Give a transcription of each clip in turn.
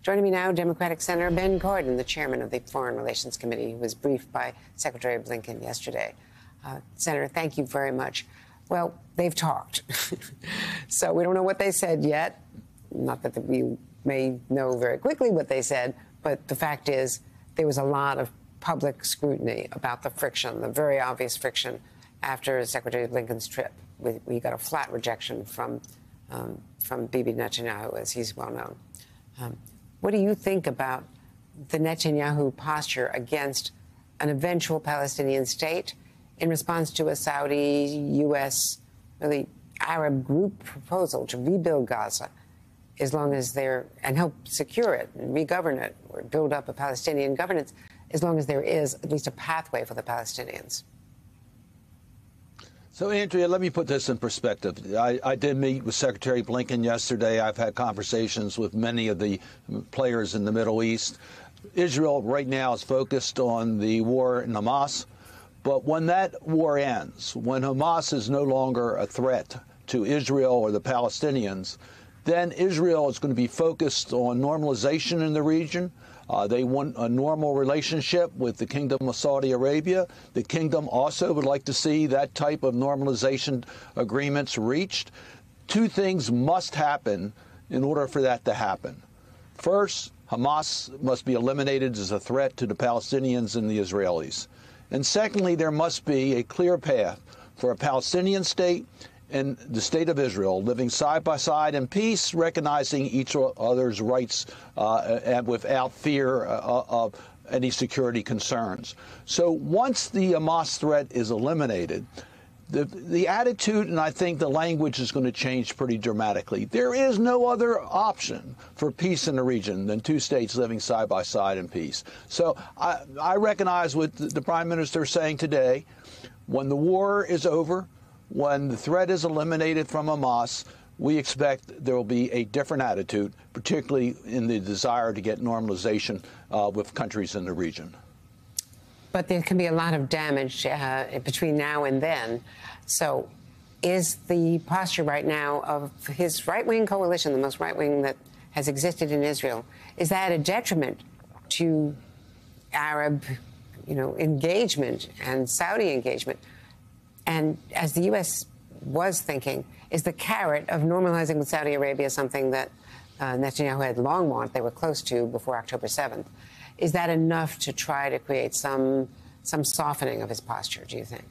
Joining me now, Democratic Senator Ben Cardin, the chairman of the Foreign Relations Committee, who was briefed by Secretary Blinken yesterday. Senator, thank you very much. Well, they've talked. So we don't know what they said yet. Not that we may know very quickly what they said, but the fact is there was a lot of public scrutiny about the friction, the very obvious friction after Secretary Blinken's trip. We got a flat rejection from Bibi Netanyahu, as he's well known. What do you think about the Netanyahu posture against an eventual Palestinian state in response to a Saudi, U.S., really Arab group proposal to rebuild Gaza, as long as they're, and help secure it and regovern it or build up a Palestinian governance, as long as there is at least a pathway for the Palestinians? So, Andrea, let me put this in perspective. I did meet with Secretary Blinken yesterday. I've had conversations with many of the players in the Middle East. Israel right now is focused on the war in Hamas. But when that war ends, when Hamas is no longer a threat to Israel or the Palestinians, then Israel is going to be focused on normalization in the region. They want a normal relationship with the Kingdom of Saudi Arabia. The kingdom also would like to see that type of normalization agreements reached. Two things must happen in order for that to happen. First, Hamas must be eliminated as a threat to the Palestinians and the Israelis. And secondly, there must be a clear path for a Palestinian state and the state of Israel living side by side in peace, recognizing each other's rights and without fear of any security concerns. So once the Hamas threat is eliminated, the attitude and I think the language is going to change pretty dramatically. There is no other option for peace in the region than two states living side by side in peace. So I recognize what the Prime Minister is saying today. When the war is over, when the threat is eliminated from Hamas, we expect there will be a different attitude, particularly in the desire to get normalization with countries in the region. But there can be a lot of damage between now and then. So is the posture right now of his right-wing coalition, the most right-wing that has existed in Israel, is that a detriment to Arab, engagement and Saudi engagement? And as the U.S. was thinking, is the carrot of normalizing with Saudi Arabia something that Netanyahu had long wanted, they were close to before October 7th. Is that enough to try to create some softening of his posture, do you think?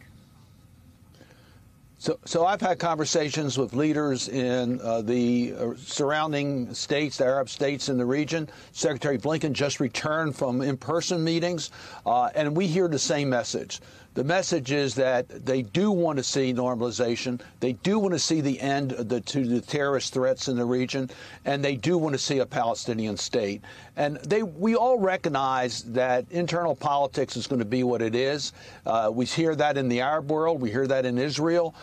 So I've had conversations with leaders in the surrounding states, the Arab states in the region. Secretary Blinken just returned from in-person meetings, and we hear the same message. The message is that they do want to see normalization. They do want to see the end to the terrorist threats in the region, and they do want to see a Palestinian state. And we all recognize that internal politics is going to be what it is. We hear that in the Arab world. We hear that in Israel.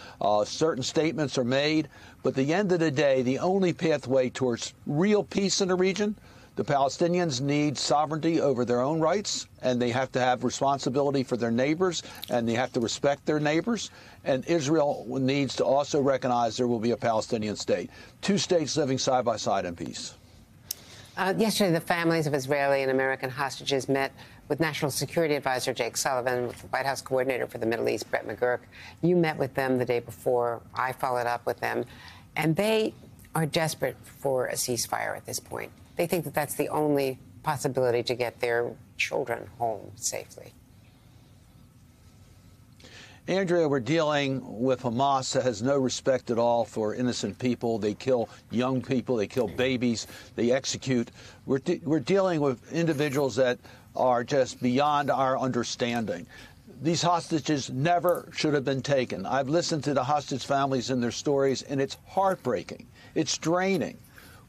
Certain statements are made. But at the end of the day, the only pathway towards real peace in the region, the Palestinians need sovereignty over their own rights, and they have to have responsibility for their neighbors, and they have to respect their neighbors. And Israel needs to also recognize there will be a Palestinian state. Two states living side by side in peace. Yesterday, the families of Israeli and American hostages met with National Security Advisor Jake Sullivan, with the White House coordinator for the Middle East, Brett McGurk. You met with them the day before. I followed up with them. And they are desperate for a ceasefire at this point. They think that that's the only possibility to get their children home safely. Andrea, we're dealing with Hamas that has no respect at all for innocent people. They kill young people. They kill babies. They execute. We're dealing with individuals that are just beyond our understanding. These hostages never should have been taken. I've listened to the hostage families and their stories, and it's heartbreaking. It's draining.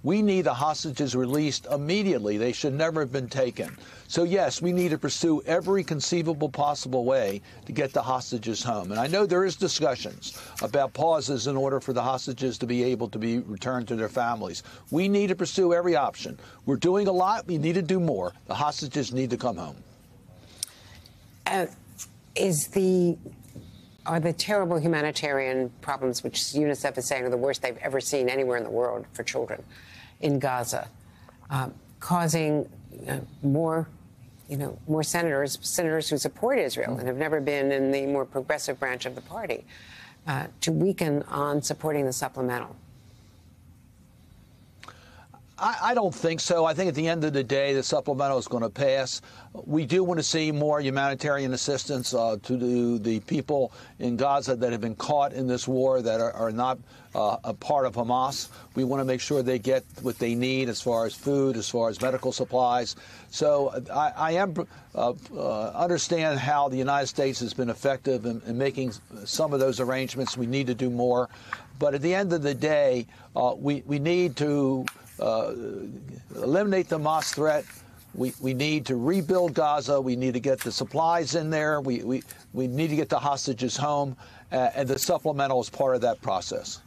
We need the hostages released immediately. They should never have been taken. So, yes, we need to pursue every conceivable possible way to get the hostages home. And I know there is discussions about pauses in order for the hostages to be able to be returned to their families. We need to pursue every option. We're doing a lot. We need to do more. The hostages need to come home. Are the terrible humanitarian problems, which UNICEF is saying are the worst they've ever seen anywhere in the world for children in Gaza, causing more senators who support Israel and have never been in the more progressive branch of the party, to weaken on supporting the supplemental? I don't think so. I think at the end of the day, the supplemental is going to pass. We do want to see more humanitarian assistance to the people in Gaza that have been caught in this war that are not a part of Hamas. We want to make sure they get what they need as far as food, as far as medical supplies. So I understand how the United States has been effective in making some of those arrangements. We need to do more. But at the end of the day, we need to eliminate the Hamas threat. We need to rebuild Gaza. We need to get the supplies in there. We need to get the hostages home. And the supplemental is part of that process.